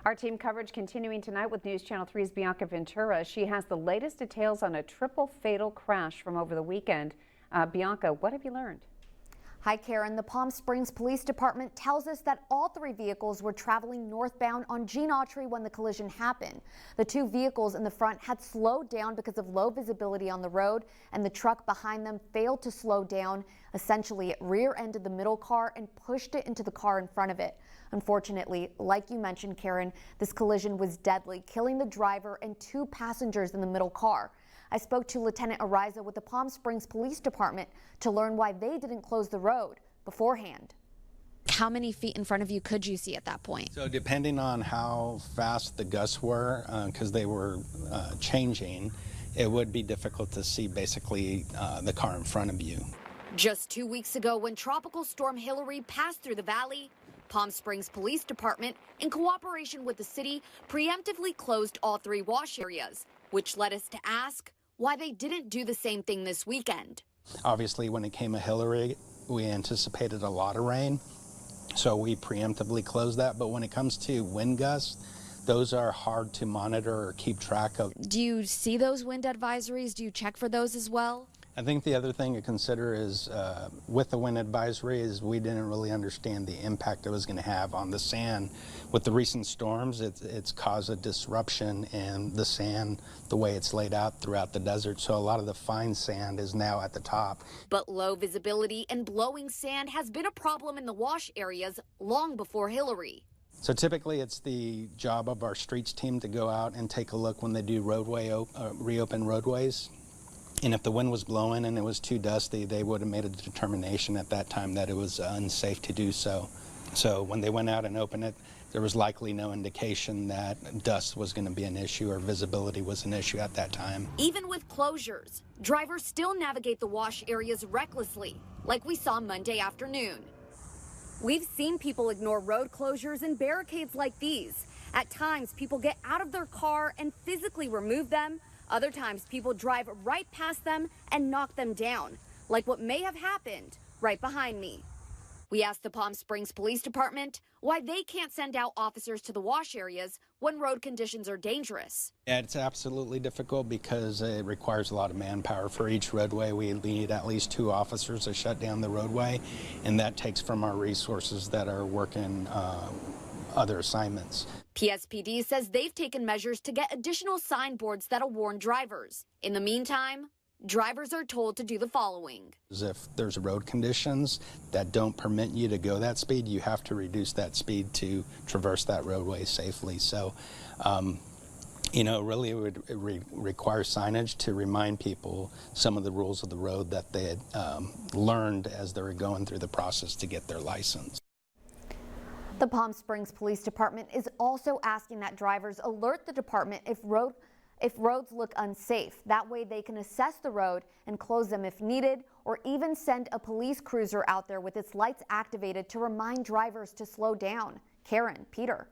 Our team coverage continuing tonight with News Channel 3's Bianca Ventura. She has the latest details on a triple fatal crash from over the weekend. Bianca, what have you learned? Hi, Karen. The Palm Springs Police Department tells us that all three vehicles were traveling northbound on Gene Autry when the collision happened. The two vehicles in the front had slowed down because of low visibility on the road, and the truck behind them failed to slow down. Essentially, it rear-ended the middle car and pushed it into the car in front of it. Unfortunately, like you mentioned, Karen, this collision was deadly, killing the driver and two passengers in the middle car. I spoke to Lieutenant Ariza with the Palm Springs Police Department to learn why they didn't close the road beforehand. How many feet in front of you could you see at that point? So depending on how fast the gusts were, because they were changing, it would be difficult to see basically the car in front of you. Just 2 weeks ago, when Tropical Storm Hilary passed through the valley, Palm Springs Police Department, in cooperation with the city, preemptively closed all three wash areas, which led us to ask why they didn't do the same thing this weekend. Obviously, when it came to Hilary, we anticipated a lot of rain, so we preemptively closed that. But when it comes to wind gusts, those are hard to monitor or keep track of. Do you see those wind advisories? Do you check for those as well? I think the other thing to consider is with the wind advisory is we didn't really understand the impact it was going to have on the sand. With the recent storms, it's caused a disruption in the sand, the way it's laid out throughout the desert. So a lot of the fine sand is now at the top. But low visibility and blowing sand has been a problem in the wash areas long before Hilary. So typically it's the job of our streets team to go out and take a look when they do reopen roadways. And if the wind was blowing and it was too dusty, they would have made a determination at that time that it was unsafe to do so. So when they went out and opened it, there was likely no indication that dust was going to be an issue or visibility was an issue at that time. Even with closures, drivers still navigate the wash areas recklessly, like we saw Monday afternoon. We've seen people ignore road closures and barricades like these. At times, people get out of their car and physically remove them. Other times, people drive right past them and knock them down, like what may have happened right behind me. We asked the Palm Springs Police Department why they can't send out officers to the wash areas when road conditions are dangerous. Yeah, it's absolutely difficult because it requires a lot of manpower for each roadway. We need at least 2 officers to shut down the roadway, and that takes from our resources that are working other assignments. PSPD says they've taken measures to get additional signboards that'll warn drivers. In the meantime, drivers are told to do the following. If there's road conditions that don't permit you to go that speed, you have to reduce that speed to traverse that roadway safely. So, really it would require signage to remind people some of the rules of the road that they had learned as they were going through the process to get their license. The Palm Springs Police Department is also asking that drivers alert the department if roads look unsafe. That way they can assess the road and close them if needed, or even send a police cruiser out there with its lights activated to remind drivers to slow down. Karen, Peter.